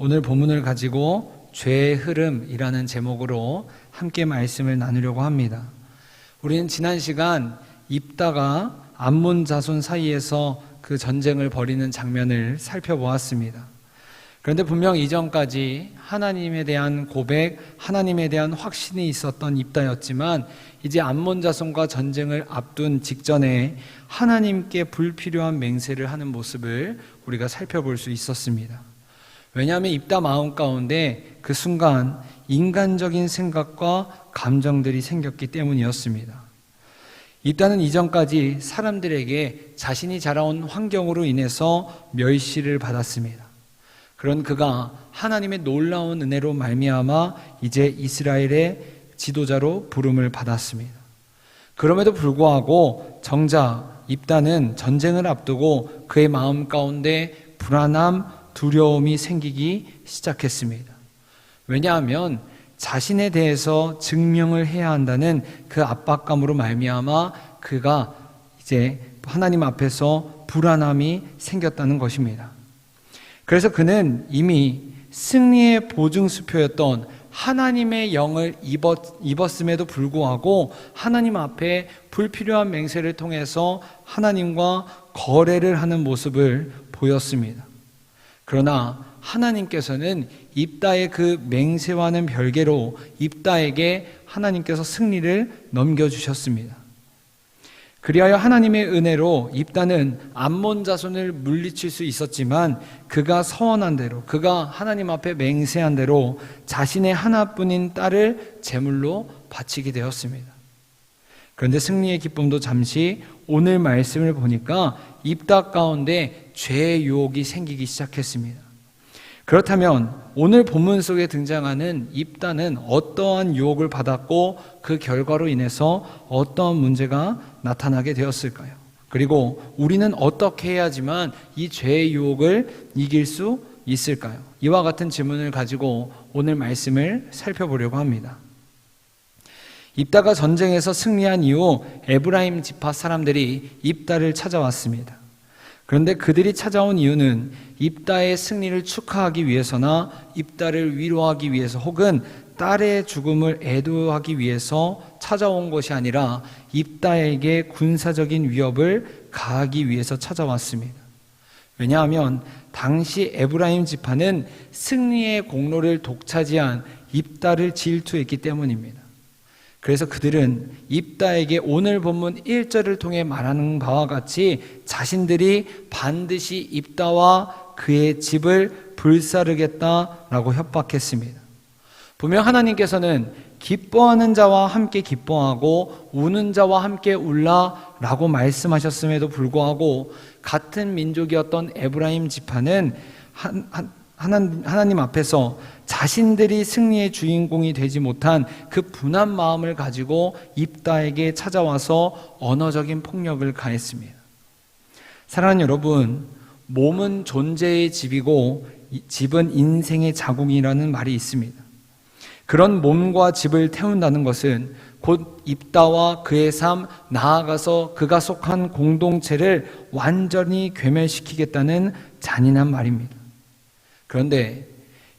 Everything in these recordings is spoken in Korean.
오늘 본문을 가지고 죄의 흐름이라는 제목으로 함께 말씀을 나누려고 합니다. 우리는 지난 시간 입다가 암몬 자손 사이에서 그 전쟁을 벌이는 장면을 살펴보았습니다. 그런데 분명 이전까지 하나님에 대한 고백, 하나님에 대한 확신이 있었던 입다였지만 이제 암몬 자손과 전쟁을 앞둔 직전에 하나님께 불필요한 맹세를 하는 모습을 우리가 살펴볼 수 있었습니다. 왜냐하면 입다 마음 가운데 그 순간 인간적인 생각과 감정들이 생겼기 때문이었습니다. 입다는 이전까지 사람들에게 자신이 자라온 환경으로 인해서 멸시를 받았습니다. 그런 그가 하나님의 놀라운 은혜로 말미암아 이제 이스라엘의 지도자로 부름을 받았습니다. 그럼에도 불구하고 정작 입다는 전쟁을 앞두고 그의 마음 가운데 불안함, 두려움이 생기기 시작했습니다. 왜냐하면 자신에 대해서 증명을 해야 한다는 그 압박감으로 말미암아 그가 이제 하나님 앞에서 불안함이 생겼다는 것입니다. 그래서 그는 이미 승리의 보증수표였던 하나님의 영을 입었음에도 불구하고 하나님 앞에 불필요한 맹세를 통해서 하나님과 거래를 하는 모습을 보였습니다. 그러나 하나님께서는 입다의 그 맹세와는 별개로 입다에게 하나님께서 승리를 넘겨주셨습니다. 그리하여 하나님의 은혜로 입다는 암몬 자손을 물리칠 수 있었지만 그가 서원한 대로, 그가 하나님 앞에 맹세한 대로 자신의 하나뿐인 딸을 제물로 바치게 되었습니다. 그런데 승리의 기쁨도 잠시 오늘 말씀을 보니까 입다 가운데 죄의 유혹이 생기기 시작했습니다. 그렇다면 오늘 본문 속에 등장하는 입다는 어떠한 유혹을 받았고 그 결과로 인해서 어떠한 문제가 나타나게 되었을까요? 그리고 우리는 어떻게 해야지만 이 죄의 유혹을 이길 수 있을까요? 이와 같은 질문을 가지고 오늘 말씀을 살펴보려고 합니다. 입다가 전쟁에서 승리한 이후 에브라임 지파 사람들이 입다를 찾아왔습니다. 그런데 그들이 찾아온 이유는 입다의 승리를 축하하기 위해서나 입다를 위로하기 위해서 혹은 딸의 죽음을 애도하기 위해서 찾아온 것이 아니라 입다에게 군사적인 위협을 가하기 위해서 찾아왔습니다. 왜냐하면 당시 에브라임 지파는 승리의 공로를 독차지한 입다를 질투했기 때문입니다. 그래서 그들은 입다에게 오늘 본문 1절을 통해 말하는 바와 같이 자신들이 반드시 입다와 그의 집을 불사르겠다라고 협박했습니다. 분명 하나님께서는 기뻐하는 자와 함께 기뻐하고 우는 자와 함께 울라라고 말씀하셨음에도 불구하고 같은 민족이었던 에브라임 지파는 하나님 앞에서 자신들이 승리의 주인공이 되지 못한 그 분한 마음을 가지고 입다에게 찾아와서 언어적인 폭력을 가했습니다. 사랑하는 여러분, 몸은 존재의 집이고 집은 인생의 자궁이라는 말이 있습니다. 그런 몸과 집을 태운다는 것은 곧 입다와 그의 삶, 나아가서 그가 속한 공동체를 완전히 괴멸시키겠다는 잔인한 말입니다. 그런데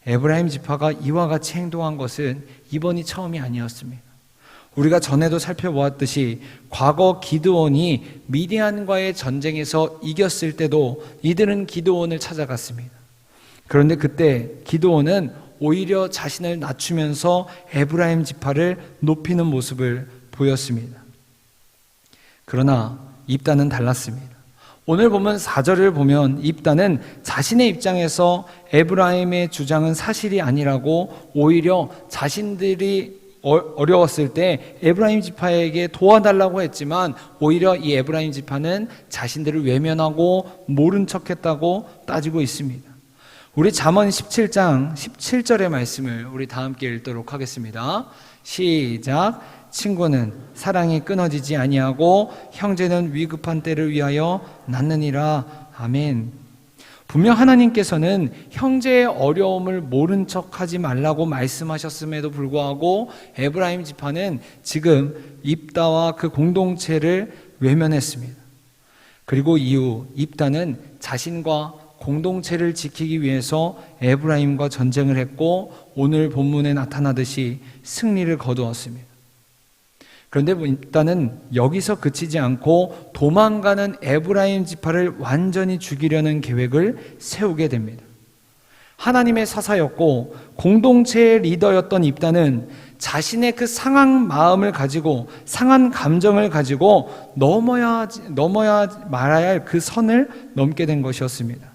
에브라임 지파가 이와 같이 행동한 것은 이번이 처음이 아니었습니다. 우리가 전에도 살펴보았듯이 과거 기드온이 미디안과의 전쟁에서 이겼을 때도 이들은 기드온을 찾아갔습니다. 그런데 그때 기드온은 오히려 자신을 낮추면서 에브라임 지파를 높이는 모습을 보였습니다. 그러나 입다는 달랐습니다. 오늘 보면 4절을 보면 입다는 자신의 입장에서 에브라임의 주장은 사실이 아니라고 오히려 자신들이 어려웠을 때 에브라임 지파에게 도와달라고 했지만 오히려 이 에브라임 지파는 자신들을 외면하고 모른 척했다고 따지고 있습니다. 우리 잠언 17장 17절의 말씀을 우리 다 함께 읽도록 하겠습니다. 시작. 친구는 사랑이 끊어지지 아니하고 형제는 위급한 때를 위하여 낳느니라. 아멘. 분명 하나님께서는 형제의 어려움을 모른 척하지 말라고 말씀하셨음에도 불구하고 에브라임 지파는 지금 입다와 그 공동체를 외면했습니다. 그리고 이후 입다는 자신과 공동체를 지키기 위해서 에브라임과 전쟁을 했고 오늘 본문에 나타나듯이 승리를 거두었습니다. 그런데 일단은 여기서 그치지 않고 도망가는 에브라임 지파를 완전히 죽이려는 계획을 세우게 됩니다. 하나님의 사사였고 공동체의 리더였던 입다는 자신의 그 상한 마음을 가지고 상한 감정을 가지고 넘어야 말아야 할 그 선을 넘게 된 것이었습니다.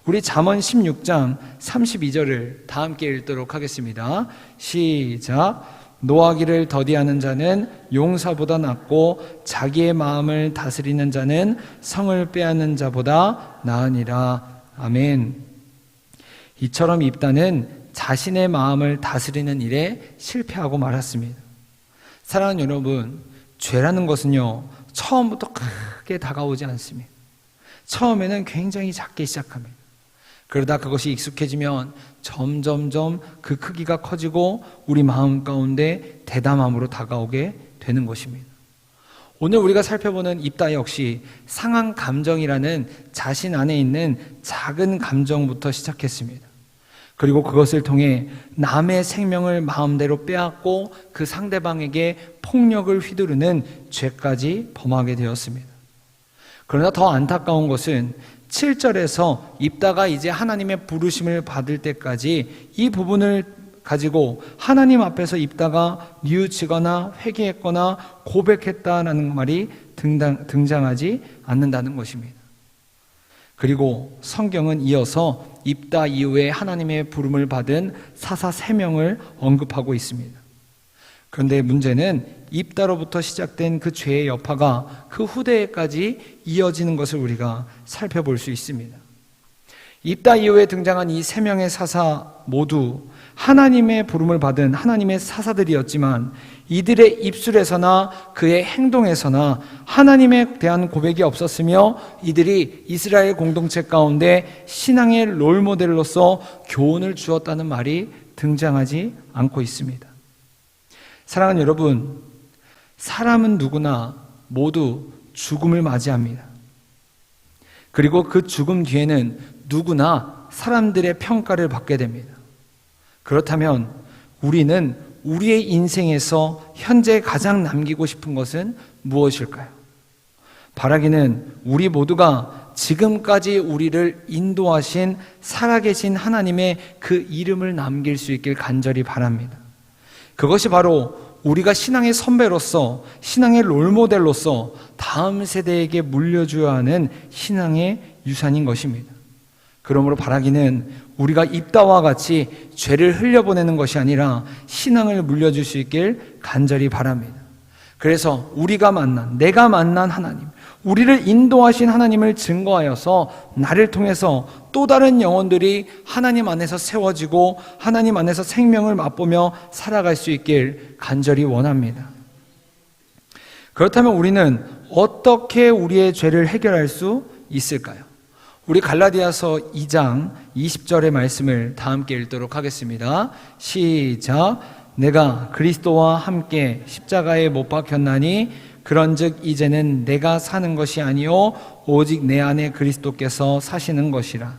우리 잠언 16장 32절을 다 함께 읽도록 하겠습니다. 시작. 노하기를 더디하는 자는 용사보다 낫고 자기의 마음을 다스리는 자는 성을 빼앗는 자보다 나으니라. 아멘. 이처럼 입다는 자신의 마음을 다스리는 일에 실패하고 말았습니다. 사랑하는 여러분, 죄라는 것은요, 처음부터 크게 다가오지 않습니다. 처음에는 굉장히 작게 시작합니다. 그러다 그것이 익숙해지면 점점점 그 크기가 커지고 우리 마음 가운데 대담함으로 다가오게 되는 것입니다. 오늘 우리가 살펴보는 입다 역시 상한 감정이라는 자신 안에 있는 작은 감정부터 시작했습니다. 그리고 그것을 통해 남의 생명을 마음대로 빼앗고 그 상대방에게 폭력을 휘두르는 죄까지 범하게 되었습니다. 그러나 더 안타까운 것은 7절에서 입다가 이제 하나님의 부르심을 받을 때까지 이 부분을 가지고 하나님 앞에서 입다가 뉘우치거나 회개했거나 고백했다라는 말이 등장하지 않는다는 것입니다. 그리고 성경은 이어서 입다 이후에 하나님의 부름을 받은 사사 3명을 언급하고 있습니다. 그런데 문제는 입다로부터 시작된 그 죄의 여파가 그 후대에까지 이어지는 것을 우리가 살펴볼 수 있습니다. 입다 이후에 등장한 이 3명의 사사 모두 하나님의 부름을 받은 하나님의 사사들이었지만 이들의 입술에서나 그의 행동에서나 하나님에 대한 고백이 없었으며 이들이 이스라엘 공동체 가운데 신앙의 롤모델로서 교훈을 주었다는 말이 등장하지 않고 있습니다. 사랑하는 여러분, 사람은 누구나 모두 죽음을 맞이합니다. 그리고 그 죽음 뒤에는 누구나 사람들의 평가를 받게 됩니다. 그렇다면 우리는 우리의 인생에서 현재 가장 남기고 싶은 것은 무엇일까요? 바라기는 우리 모두가 지금까지 우리를 인도하신 살아계신 하나님의 그 이름을 남길 수 있길 간절히 바랍니다. 그것이 바로 우리가 신앙의 선배로서 신앙의 롤모델로서 다음 세대에게 물려줘야 하는 신앙의 유산인 것입니다. 그러므로 바라기는 우리가 입다와 같이 죄를 흘려보내는 것이 아니라 신앙을 물려줄 수 있길 간절히 바랍니다. 그래서 우리가 만난, 내가 만난 하나님, 우리를 인도하신 하나님을 증거하여서 나를 통해서 또 다른 영혼들이 하나님 안에서 세워지고 하나님 안에서 생명을 맛보며 살아갈 수 있길 간절히 원합니다. 그렇다면 우리는 어떻게 우리의 죄를 해결할 수 있을까요? 우리 갈라디아서 2장 20절의 말씀을 다 함께 읽도록 하겠습니다. 시작. 내가 그리스도와 함께 십자가에 못 박혔나니 그런즉 이제는 내가 사는 것이 아니요 오직 내 안에 그리스도께서 사시는 것이라.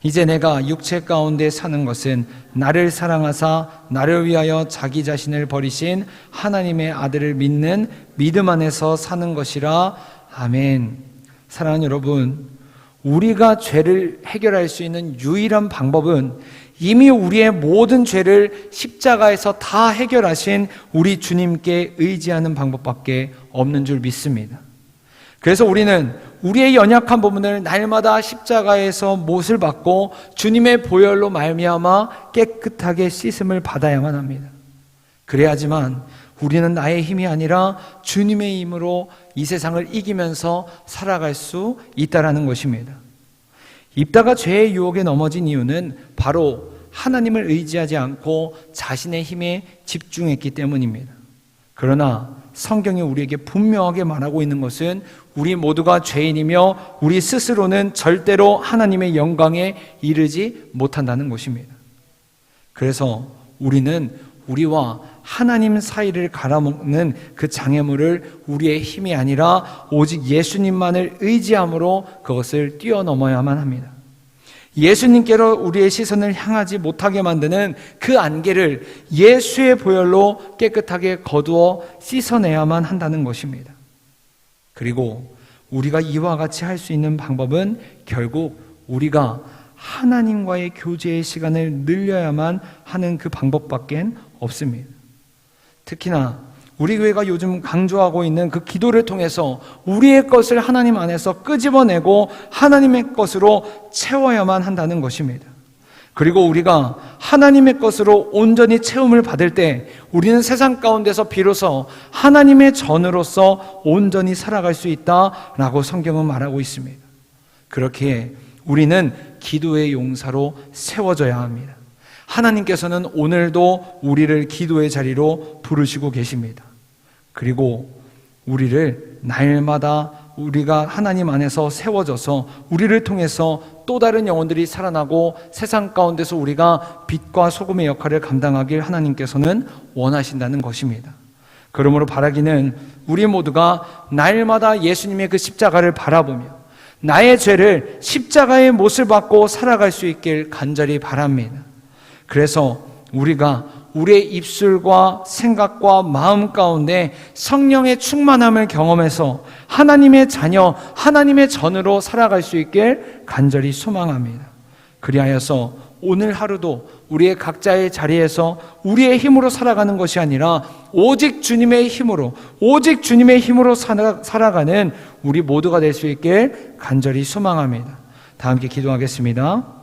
이제 내가 육체 가운데 사는 것은 나를 사랑하사 나를 위하여 자기 자신을 버리신 하나님의 아들을 믿는 믿음 안에서 사는 것이라. 아멘. 사랑하는 여러분, 우리가 죄를 해결할 수 있는 유일한 방법은 이미 우리의 모든 죄를 십자가에서 다 해결하신 우리 주님께 의지하는 방법밖에 없는 줄 믿습니다. 그래서 우리는 우리의 연약한 부분을 날마다 십자가에서 못을 받고 주님의 보혈로 말미암아 깨끗하게 씻음을 받아야만 합니다. 그래야지만 우리는 나의 힘이 아니라 주님의 힘으로 이 세상을 이기면서 살아갈 수 있다라는 것입니다. 입다가 죄의 유혹에 넘어진 이유는 바로 하나님을 의지하지 않고 자신의 힘에 집중했기 때문입니다. 그러나 성경이 우리에게 분명하게 말하고 있는 것은 우리 모두가 죄인이며 우리 스스로는 절대로 하나님의 영광에 이르지 못한다는 것입니다. 그래서 우리는 우리와 하나님 사이를 갈아먹는 그 장애물을 우리의 힘이 아니라 오직 예수님만을 의지함으로 그것을 뛰어넘어야만 합니다. 예수님께로 우리의 시선을 향하지 못하게 만드는 그 안개를 예수의 보혈로 깨끗하게 거두어 씻어내야만 한다는 것입니다. 그리고 우리가 이와 같이 할 수 있는 방법은 결국 우리가 하나님과의 교제의 시간을 늘려야만 하는 그 방법밖에 없습니다. 특히나 우리 교회가 요즘 강조하고 있는 그 기도를 통해서 우리의 것을 하나님 안에서 끄집어내고 하나님의 것으로 채워야만 한다는 것입니다. 그리고 우리가 하나님의 것으로 온전히 채움을 받을 때 우리는 세상 가운데서 비로소 하나님의 전으로서 온전히 살아갈 수 있다라고 성경은 말하고 있습니다. 그렇게 우리는 기도의 용사로 세워져야 합니다. 하나님께서는 오늘도 우리를 기도의 자리로 부르시고 계십니다. 그리고 우리를 날마다 우리가 하나님 안에서 세워져서 우리를 통해서 또 다른 영혼들이 살아나고 세상 가운데서 우리가 빛과 소금의 역할을 감당하길 하나님께서는 원하신다는 것입니다. 그러므로 바라기는 우리 모두가 날마다 예수님의 그 십자가를 바라보며 나의 죄를 십자가의 못을 받고 살아갈 수 있길 간절히 바랍니다. 그래서 우리가 우리의 입술과 생각과 마음 가운데 성령의 충만함을 경험해서 하나님의 자녀, 하나님의 전으로 살아갈 수 있길 간절히 소망합니다. 그리하여서 오늘 하루도 우리의 각자의 자리에서 우리의 힘으로 살아가는 것이 아니라 오직 주님의 힘으로 살아가는 우리 모두가 될 수 있길 간절히 소망합니다. 다 함께 기도하겠습니다.